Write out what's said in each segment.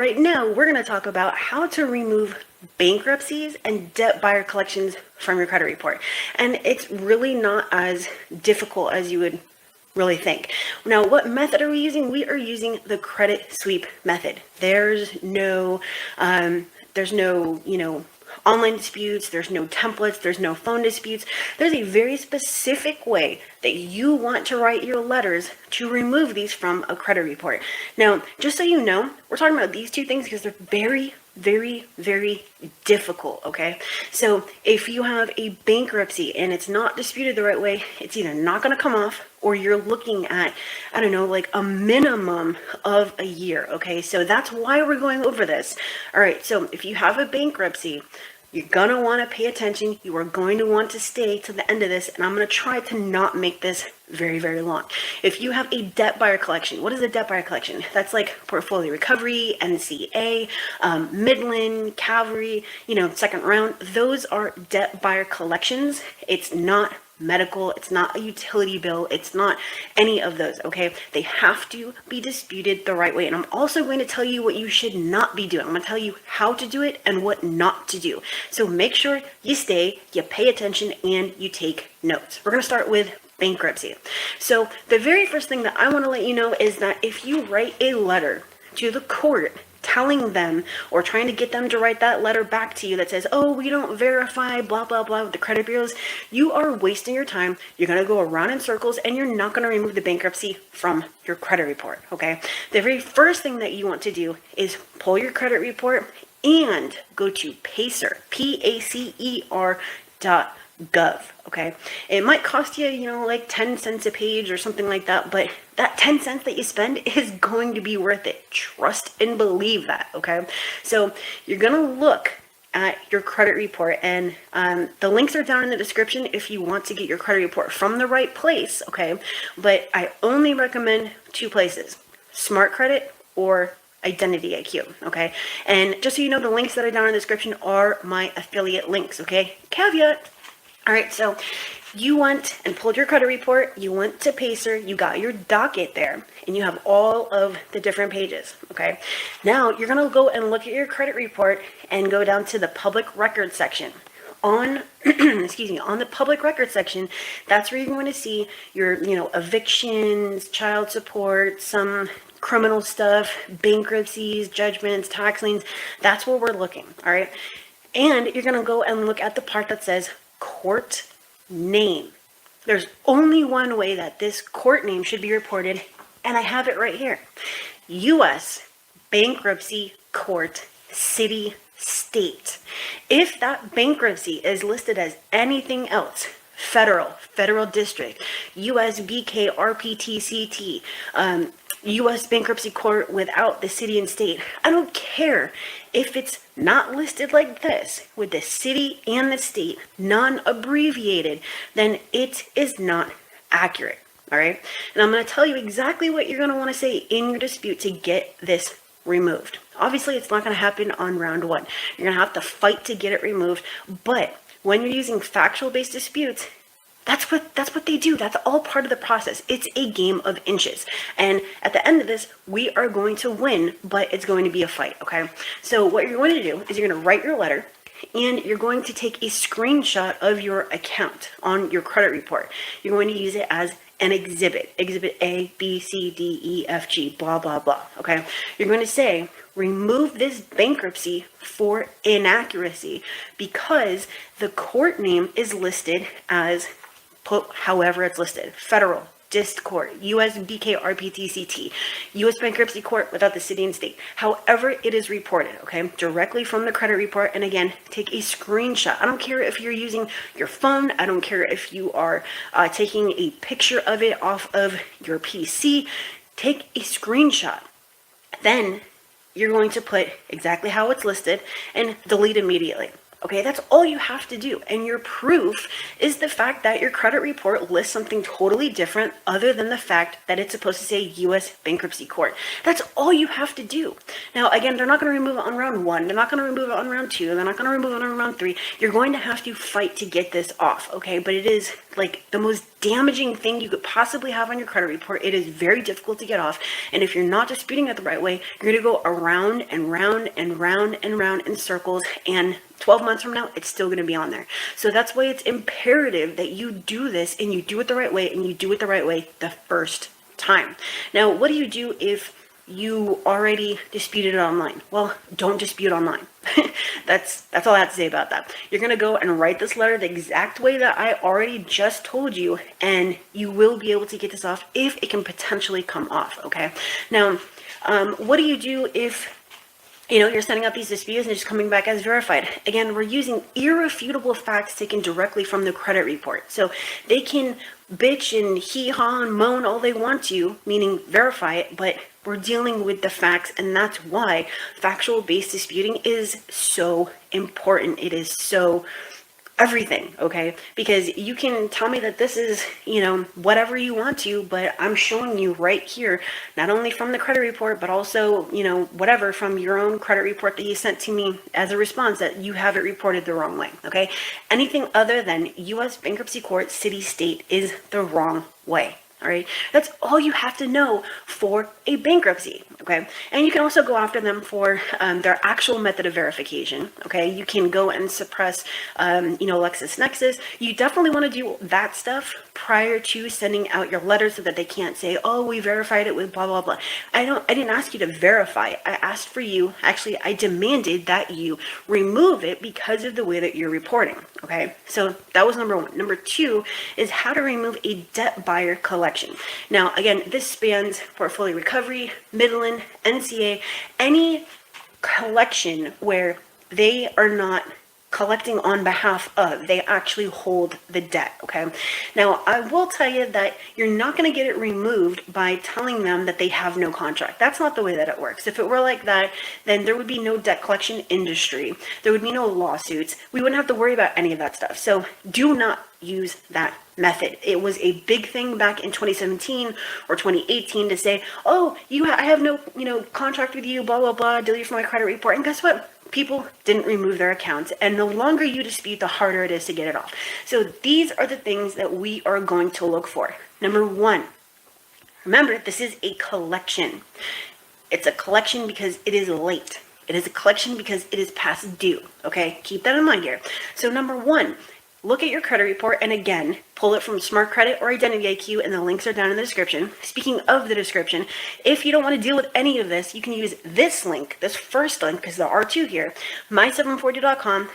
Right now, we're going to talk about how to remove bankruptcies and debt buyer collections from your credit report. And it's really not as difficult as you would really think. Now, what method are we using? We are using the credit sweep method. There's no, online disputes, there's no templates, there's no phone disputes. There's a very specific way that you want to write your letters to remove these from a credit report. Now, just so you know, we're talking about these two things because they're very, very, very difficult, okay? So if you have a bankruptcy and it's not disputed the right way, it's either not going to come off or you're looking at, I don't know, like a minimum of a year, okay? So that's why we're going over this. All right, so if you have a bankruptcy, you're going to want to pay attention. You are going to want to stay to the end of this, and I'm going to try to not make this very, very long. If you have a debt buyer collection, what is a debt buyer collection? That's like portfolio recovery, NCA, Midland, Cavalry, second round. Those are debt buyer collections. It's not medical, it's not a utility bill, it's not any of those, okay? They have to be disputed the right way. And I'm also going to tell you what you should not be doing. I'm going to tell you how to do it and what not to do. So make sure you stay, you pay attention, and you take notes. We're going to start with bankruptcy. So the very first thing that I want to let you know is that if you write a letter to the court telling them or trying to get them to write that letter back to you that says, oh, we don't verify blah, blah, blah with the credit bureaus, you are wasting your time. You're going to go around in circles and you're not going to remove the bankruptcy from your credit report, okay? The very first thing that you want to do is pull your credit report and go to Pacer, PACER.gov, okay? It might cost you, like 10 cents a page or something like that, but that 10 cents that you spend is going to be worth it. Trust and believe that, okay? So you're going to look at your credit report, and the links are down in the description if you want to get your credit report from the right place, okay? But I only recommend two places, Smart Credit or Identity IQ, okay? And just so you know, the links that are down in the description are my affiliate links, okay? Caveat. All right, so you went and pulled your credit report, you went to Pacer, you got your docket there, and you have all of the different pages, okay? Now, you're going to go and look at your credit report and go down to the public record section. On, on the public record section, that's where you're going to see your, evictions, child support, some criminal stuff, bankruptcies, judgments, tax liens. That's where we're looking, all right? And you're going to go and look at the part that says court name. There's only one way that this court name should be reported, and I have it right here. U.S. Bankruptcy Court, City, State. If that bankruptcy is listed as anything else, federal district, U.S. BK RPTCT, U.S. Bankruptcy Court without the city and state, I don't care if it's not listed like this with the city and the state, non-abbreviated, then it is not accurate, all right? And I'm going to tell you exactly what you're going to want to say in your dispute to get this removed. Obviously, it's not going to happen on round one. You're going to have to fight to get it removed, but when you're using factual-based disputes, that's what they do. That's all part of the process. It's a game of inches. And at the end of this, we are going to win, but it's going to be a fight, okay? So what you're going to do is you're going to write your letter, and you're going to take a screenshot of your account on your credit report. You're going to use it as an exhibit A, B, C, D, E, F, G, blah, blah, blah, okay? You're going to say, remove this bankruptcy for inaccuracy because the court name is listed as, however it's listed, federal, dist court, U.S. BK RPTCT, U.S. Bankruptcy Court without the city and state, however it is reported, okay, directly from the credit report. And again, take a screenshot. I don't care if you're using your phone. I don't care if you are taking a picture of it off of your PC. Take a screenshot. Then you're going to put exactly how it's listed and delete immediately. Okay, that's all you have to do. And your proof is the fact that your credit report lists something totally different other than the fact that it's supposed to say U.S. Bankruptcy Court. That's all you have to do. Now, again, they're not going to remove it on round one. They're not going to remove it on round two. They're not going to remove it on round three. You're going to have to fight to get this off, okay? But it is like the most damaging thing you could possibly have on your credit report. It is very difficult to get off. And if you're not disputing it the right way, you're going to go around and round and round and round in circles. And 12 months from now, it's still going to be on there. So that's why it's imperative that you do this and you do it the right way, and you do it the right way the first time. Now, what do you do if you already disputed it online? Well, don't dispute online. That's all I have to say about that. You're going to go and write this letter the exact way that I already just told you, and you will be able to get this off if it can potentially come off, okay? Now, what do you do if you're sending out these disputes and it's coming back as verified? Again, we're using irrefutable facts taken directly from the credit report. So they can bitch and hee-haw and moan all they want to, meaning verify it, but we're dealing with the facts, and that's why factual-based disputing is so important. It is so everything, okay? Because you can tell me that this is, whatever you want to, but I'm showing you right here, not only from the credit report, but also, whatever from your own credit report that you sent to me as a response, that you have it reported the wrong way, okay? Anything other than U.S. bankruptcy court, city, state is the wrong way. All right, that's all you have to know for a bankruptcy, okay? And you can also go after them for their actual method of verification, okay? You can go and suppress, LexisNexis. You definitely want to do that stuff prior to sending out your letter so that they can't say, oh, we verified it with blah, blah, blah. I didn't ask you to verify. I asked for you, actually, I demanded that you remove it because of the way that you're reporting, okay? So that was number one. Number two is how to remove a debt buyer collection. Now, again, this spans portfolio recovery, Midland, NCA, any collection where they are not collecting on behalf of, they actually hold the debt, okay? Now, I will tell you that you're not going to get it removed by telling them that they have no contract. That's not the way that it works. If it were like that, then there would be no debt collection industry. There would be no lawsuits. We wouldn't have to worry about any of that stuff. So do not use that method. It was a big thing back in 2017 or 2018 to say, oh, I have no, contract with you, blah, blah, blah, delete from my credit report. And guess what? People didn't remove their accounts, and the longer you dispute, the harder it is to get it off. So these are the things that we are going to look for. Number one, remember, this is a collection. It's a collection because it is late. It is a collection because it is past due. Okay, keep that in mind here. So number one, look at your credit report, and again, pull it from Smart Credit or Identity IQ, and the links are down in the description. Speaking of the description, if you don't want to deal with any of this, you can use this link, this first link, because there are two here, my740.com.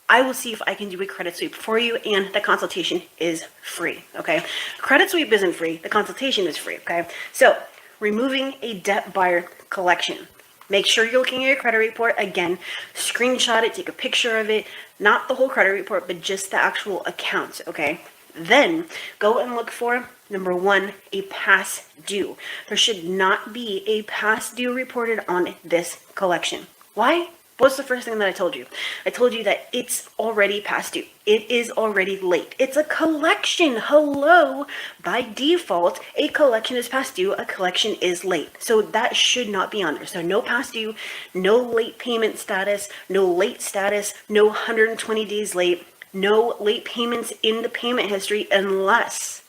I will see if I can do a credit sweep for you, and the consultation is free, okay? Credit sweep isn't free, the consultation is free, okay? So, removing a debt buyer collection. Make sure you're looking at your credit report. Again, screenshot it, take a picture of it, not the whole credit report, but just the actual accounts, okay? Then go and look for, number one, a past due. There should not be a past due reported on this collection. Why? What's the first thing that I told you? I told you that it's already past due. It is already late. It's a collection. Hello. By default, a collection is past due. A collection is late. So that should not be on there. So no past due, no late payment status, no late status, no 120 days late, no late payments in the payment history unless,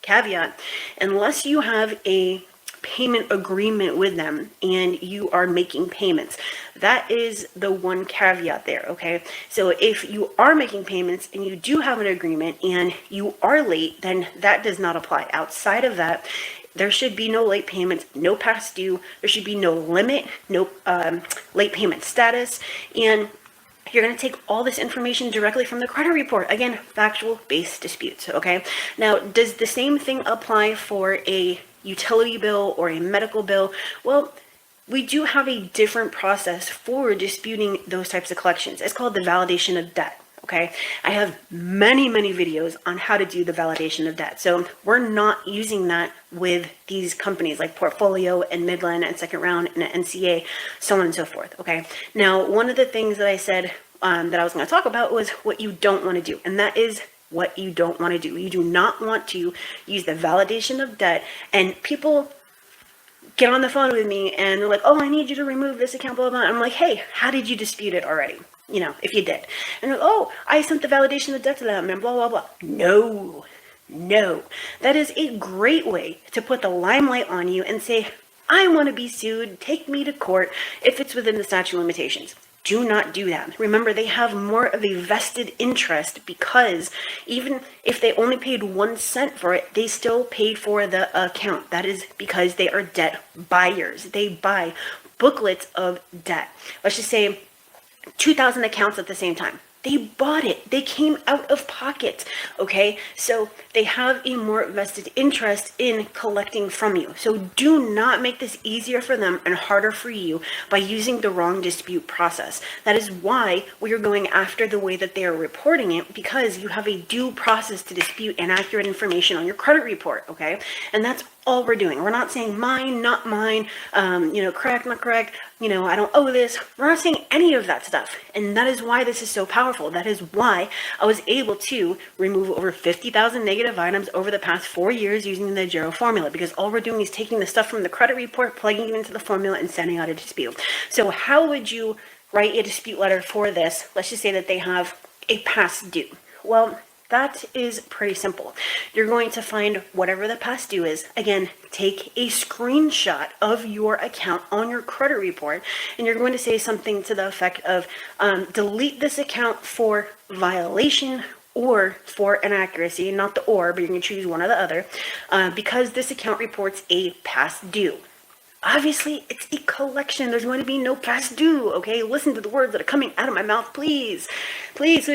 caveat, unless you have a payment agreement with them and you are making payments. That is the one caveat there, okay? So if you are making payments and you do have an agreement and you are late, then that does not apply. Outside of that, there should be no late payments, no past due, there should be no limit, no late payment status, and you're going to take all this information directly from the credit report. Again, factual based disputes, okay? Now, does the same thing apply for a utility bill or a medical bill? Well, we do have a different process for disputing those types of collections. It's called the validation of debt, okay? I have many videos on how to do the validation of debt. So we're not using that with these companies like Portfolio and Midland and Second Round and NCA, so on and so forth, okay? Now, one of the things that I said that I was going to talk about was what you don't want to do, and that is what you don't want to do. You do not want to use the validation of debt, and people get on the phone with me and they're like, oh, I need you to remove this account, blah, blah, blah. I'm like, hey, how did you dispute it already? if you did. And oh, I sent the validation of debt to them and blah, blah, blah. No. That is a great way to put the limelight on you and say, I want to be sued, take me to court if it's within the statute of limitations. Do not do that. Remember, they have more of a vested interest because even if they only paid 1 cent for it, they still paid for the account. That is because they are debt buyers. They buy booklets of debt. Let's just say 2,000 accounts at the same time. They bought it. They came out of pocket, okay? So they have a more vested interest in collecting from you. So do not make this easier for them and harder for you by using the wrong dispute process. That is why we are going after the way that they are reporting it, because you have a due process to dispute inaccurate information on your credit report, okay? And that's all we're doing. We're not saying mine, not mine, correct, not correct, I don't owe this. We're not saying any of that stuff. And that is why this is so powerful. That is why I was able to remove over 50,000 negative items over the past 4 years using the JERO formula, because all we're doing is taking the stuff from the credit report, plugging it into the formula, and sending out a dispute. So how would you write a dispute letter for this? Let's just say that they have a past due. Well, that is pretty simple. You're going to find whatever the past due is. Again, take a screenshot of your account on your credit report, and you're going to say something to the effect of, delete this account for violation or for inaccuracy, not the or, but you're going to choose one or the other, because this account reports a past due. Obviously, it's a collection. There's going to be no past due, okay? Listen to the words that are coming out of my mouth, please. Please.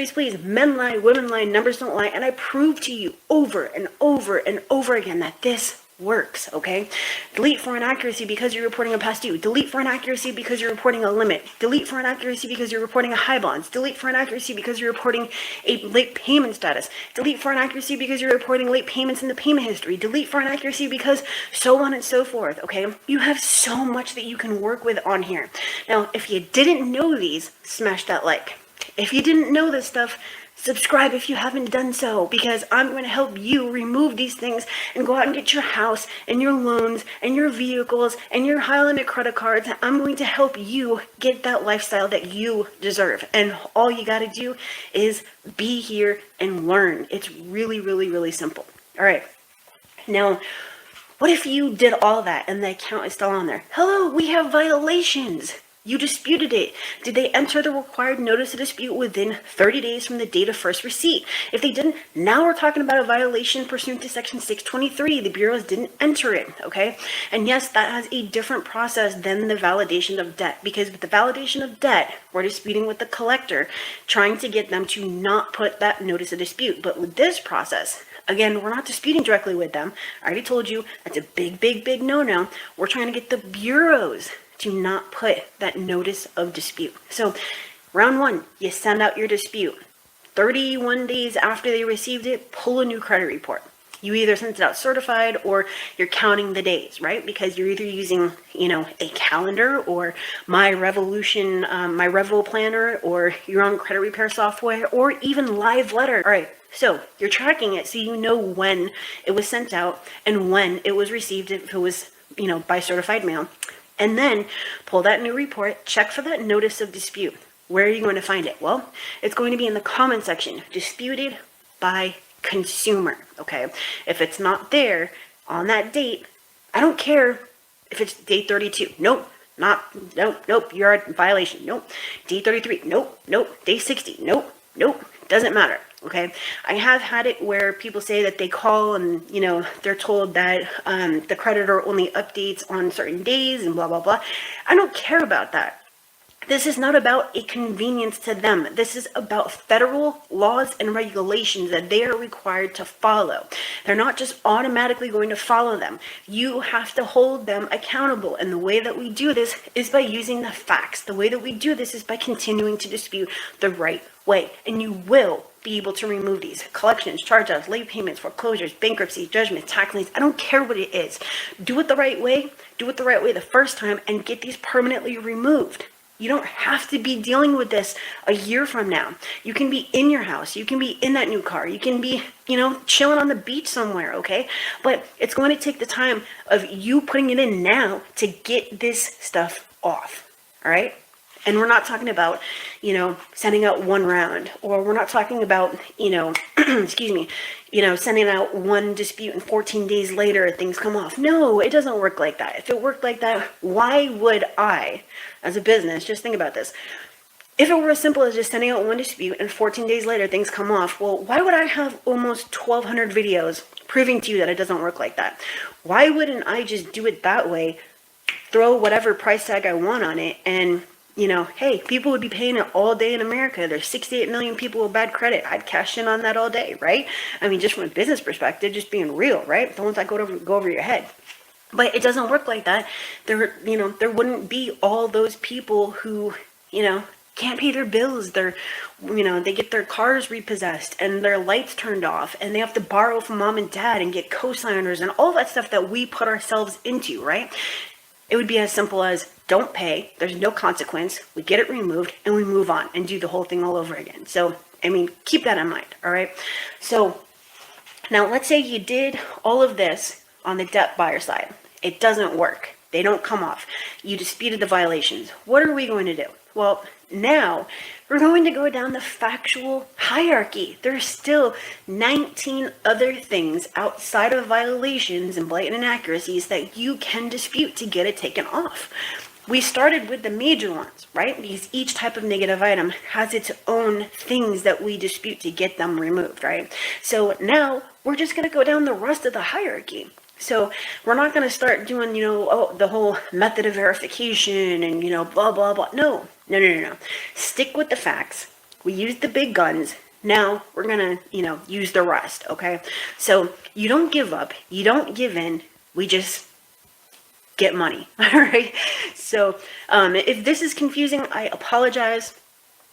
Men lie, women lie, numbers don't lie. And I prove to you over and over and over again that this works, okay? Delete for inaccuracy because you're reporting a past due. Delete for inaccuracy because you're reporting a limit. Delete for inaccuracy because you're reporting a high bonds. Delete for inaccuracy because you're reporting a late payment status. Delete for inaccuracy because you're reporting late payments in the payment history. Delete for inaccuracy because so on and so forth, okay? You have so much that you can work with on here. Now, if you didn't know these, smash that like. If you didn't know this stuff, subscribe if you haven't done so, because I'm going to help you remove these things and go out and get your house and your loans and your vehicles and your high limit credit cards. I'm going to help you get that lifestyle that you deserve. And all you got to do is be here and learn. It's really, really, really simple. All right. Now, what if you did all that and the account is still on there? Hello, we have violations. You disputed it. Did they enter the required notice of dispute within 30 days from the date of first receipt? If they didn't, now we're talking about a violation pursuant to Section 623. The bureaus didn't enter it, okay? And yes, that has a different process than the validation of debt, because with the validation of debt, we're disputing with the collector, trying to get them to not put that notice of dispute. But with this process, again, we're not disputing directly with them. I already told you that's a big no-no. We're trying to get the bureaus to not put that notice of dispute. So round one, you send out your dispute. 31 days after they received it, pull a new credit report. You either sent it out certified or you're counting the days, right? Because you're either using, a calendar or my Revolution, my Revo planner, or your own credit repair software, or even live letter. All right. So you're tracking it so you know when it was sent out and when it was received, if it was, by certified mail. And then pull that new report, check for that notice of dispute. Where are you going to find it? Well, it's going to be in the comment section, disputed by consumer, okay? If it's not there on that date, I don't care if it's day 32. Nope, you're in violation. Nope, day 33. Nope, day 60. Nope, doesn't matter. Okay, I have had it where people say that they call and, they're told that the creditor only updates on certain days and blah, blah, blah. I don't care about that. This is not about a convenience to them. This is about federal laws and regulations that they are required to follow. They're not just automatically going to follow them. You have to hold them accountable. And the way that we do this is by using the facts. The way that we do this is by continuing to dispute the right way. And you will be able to remove these collections, charge-offs, late payments, foreclosures, bankruptcy, judgments, tax liens. I don't care what it is. Do it the right way. Do it the right way the first time and get these permanently removed. You don't have to be dealing with this a year from now. You can be in your house. You can be in that new car. You can be, chilling on the beach somewhere, okay? But it's going to take the time of you putting it in now to get this stuff off, all right? And we're not talking about, sending out one round, or we're not talking about, excuse me, sending out one dispute and 14 days later things come off. No, it doesn't work like that. If it worked like that, why would I, as a business, just think about this. If it were as simple as just sending out one dispute and 14 days later things come off, well, why would I have almost 1,200 videos proving to you that it doesn't work like that? Why wouldn't I just do it that way, throw whatever price tag I want on it, and hey, people would be paying it all day in America. There's 68 million people with bad credit. I'd cash in on that all day, right? I mean, just from a business perspective, just being real, right? Don't let that go over your head. But it doesn't work like that. There wouldn't be all those people who, can't pay their bills. They get their cars repossessed and their lights turned off, and they have to borrow from mom and dad and get co-signers and all that stuff that we put ourselves into, right? It would be as simple as don't pay, there's no consequence, we get it removed, and we move on and do the whole thing all over again. So, keep that in mind, all right? So, now let's say you did all of this on the debt buyer side. It doesn't work. They don't come off. You disputed the violations. What are we going to do? Well, now we're going to go down the factual hierarchy. There's still 19 other things outside of violations and blatant inaccuracies that you can dispute to get it taken off. We started with the major ones, right? Because each type of negative item has its own things that we dispute to get them removed, right? So now we're just going to go down the rest of the hierarchy. So we're not going to start doing, the whole method of verification and, blah, blah, blah. No. Stick with the facts. We used the big guns. Now we're going to, use the rest, okay? So you don't give up. You don't give in. We just get money, all right? So if this is confusing, I apologize.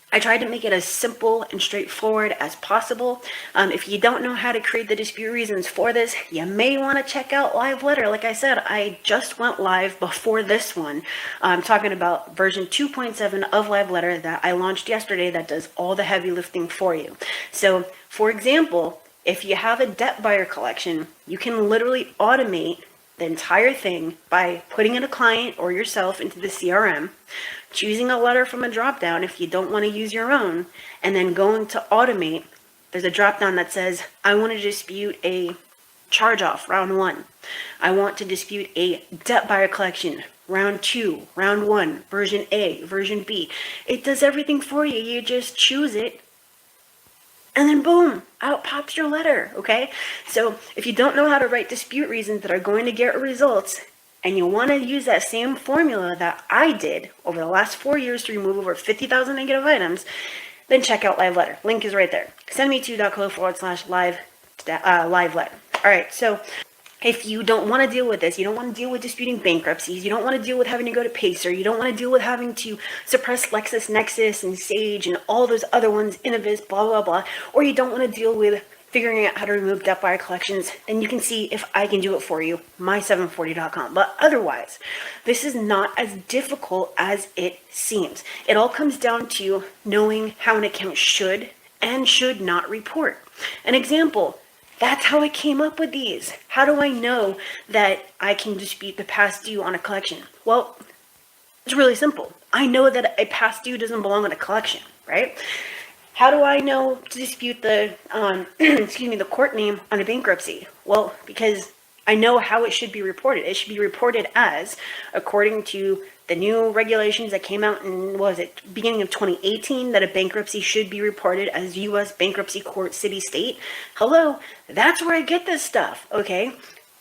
I tried to make it as simple and straightforward as possible. If you don't know how to create the dispute reasons for this, you may want to check out Live Letter. Like I said, I just went live before this one. I'm talking about version 2.7 of Live Letter that I launched yesterday that does all the heavy lifting for you. So, for example, if you have a debt buyer collection, you can literally automate the entire thing by putting in a client or yourself into the CRM, choosing a letter from a drop-down if you don't want to use your own, and then going to automate. There's a drop-down that says, I want to dispute a charge-off, round 1. I want to dispute a debt buyer collection, round 2, round 1, version A, version B. It does everything for you. You just choose it, and then boom, out pops your letter, okay? So if you don't know how to write dispute reasons that are going to get results, and you want to use that same formula that I did over the last 4 years to remove over 50,000 negative items, then check out Live Letter. Link is right there. sendme2.co/live letter. All right, so if you don't want to deal with this, you don't want to deal with disputing bankruptcies, you don't want to deal with having to go to Pacer, you don't want to deal with having to suppress LexisNexis and Sage and all those other ones, Innovis, blah, blah, blah, or you don't want to deal with figuring out how to remove debt buyer collections, then you can see if I can do it for you, my740.com. But otherwise, this is not as difficult as it seems. It all comes down to knowing how an account should and should not report. An example, that's how I came up with these. How do I know that I can dispute the past due on a collection? Well, it's really simple. I know that a past due doesn't belong on a collection, right? How do I know to dispute the, the court name on a bankruptcy? Well, because I know how it should be reported. It should be reported as, according to the new regulations that came out in, beginning of 2018, that a bankruptcy should be reported as U.S. bankruptcy court, city, state. Hello, that's where I get this stuff, okay?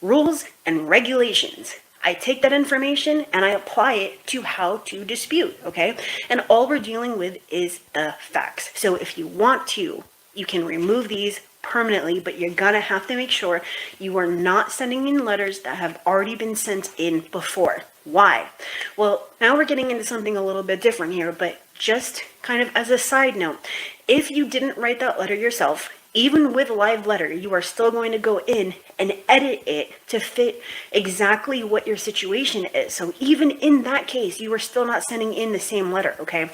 Rules and regulations. I take that information and I apply it to how to dispute, okay? And all we're dealing with is the facts. So if you want to, you can remove these permanently, but you're gonna have to make sure you are not sending in letters that have already been sent in before. Why? Well, now we're getting into something a little bit different here, but just kind of as a side note, if you didn't write that letter yourself, even with Live Letter, you are still going to go in and edit it to fit exactly what your situation is. So even in that case, you are still not sending in the same letter, okay?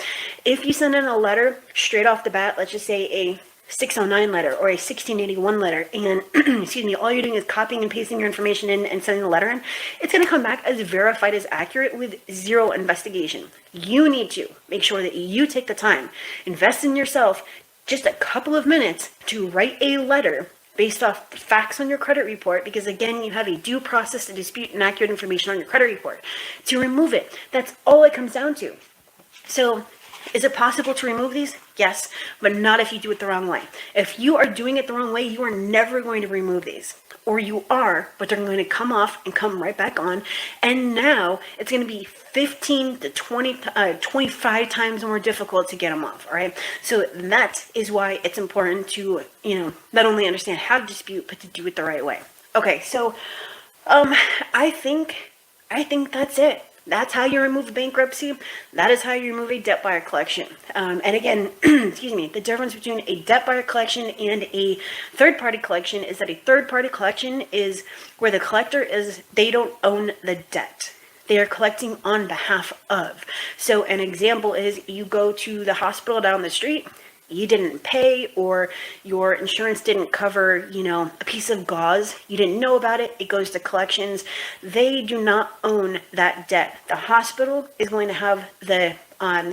If you send in a letter straight off the bat, let's just say a 609 letter or a 1681 letter, and excuse me, all you're doing is copying and pasting your information in and sending the letter in, it's going to come back as verified as accurate with zero investigation. You need to make sure that you take the time, invest in yourself, just a couple of minutes to write a letter based off facts on your credit report, because again, you have a due process to dispute inaccurate information on your credit report, to remove it. That's all it comes down to. So, is it possible to remove these? Yes, but not if you do it the wrong way. If you are doing it the wrong way, you are never going to remove these. Or you are, but they're going to come off and come right back on. And now it's going to be 15 to 25 times more difficult to get them off, all right? So that is why it's important to, not only understand how to dispute, but to do it the right way. Okay, so I think that's it. That's how you remove bankruptcy. That is how you remove a debt buyer collection. And again, excuse me, the difference between a debt buyer collection and a third-party collection is that a third-party collection is where the collector they don't own the debt. They are collecting on behalf of. So an example is you go to the hospital down the street, you didn't pay, or your insurance didn't cover, a piece of gauze. You didn't know about it. It goes to collections. They do not own that debt. The hospital is going to have the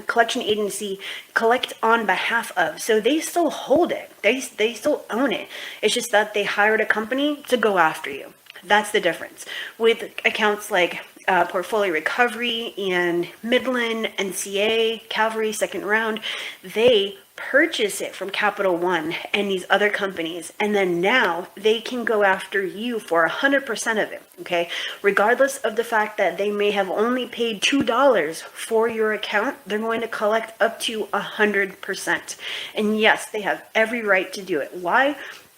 collection agency collect on behalf of. So they still hold it. They still own it. It's just that they hired a company to go after you. That's the difference. With accounts like Portfolio Recovery and Midland, NCA, Calvary, Second Round, they purchase it from Capital One and these other companies, and then now they can go after you for 100% of it, okay? Regardless of the fact that they may have only paid $2 for your account, they're going to collect up to 100%. And yes, they have every right to do it. Why?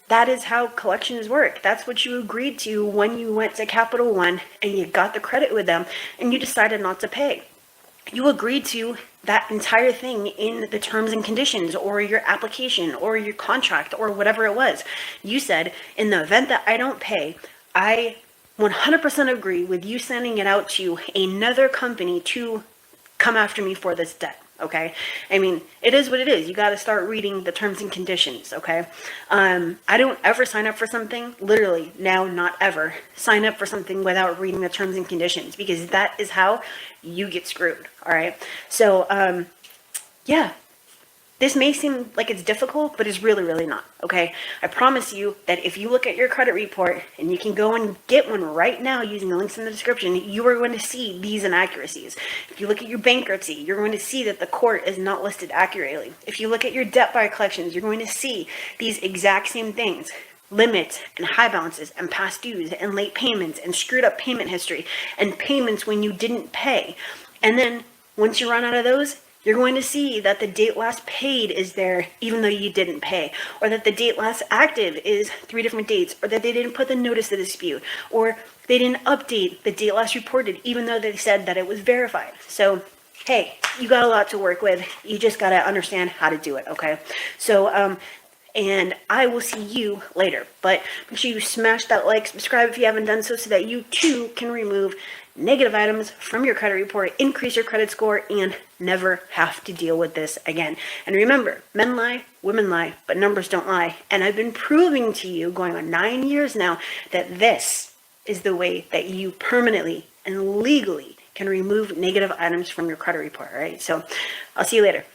That is how collections work. That's what you agreed to when you went to Capital One and you got the credit with them and you decided not to pay. You agreed to that entire thing in the terms and conditions or your application or your contract or whatever it was. You said, in the event that I don't pay, I 100% agree with you sending it out to another company to come after me for this debt. Okay, I mean, it is what it is. You got to start reading the terms and conditions. Okay, I don't ever sign up for something, literally now, not ever sign up for something without reading the terms and conditions, because that is how you get screwed. All right, so yeah, this may seem like it's difficult, but it's really, really not. Okay, I promise you that if you look at your credit report, and you can go and get one right now using the links in the description, you are going to see these inaccuracies. If you look at your bankruptcy, you're going to see that the court is not listed accurately. If you look at your debt buyer collections, you're going to see these exact same things. Limits and high balances and past dues and late payments and screwed up payment history and payments when you didn't pay. And then once you run out of those, you're going to see that the date last paid is there even though you didn't pay, or that the date last active is 3 different dates, or that they didn't put the notice of dispute, or they didn't update the date last reported even though they said that it was verified. So, hey, you got a lot to work with. You just got to understand how to do it, okay? So, and I will see you later. But make sure you smash that like, subscribe if you haven't done so that you too can remove negative items from your credit report, increase your credit score, and never have to deal with this again. And remember, men lie, women lie, but numbers don't lie. And I've been proving to you, going on 9 years now, that this is the way that you permanently and legally can remove negative items from your credit report, all right? So I'll see you later.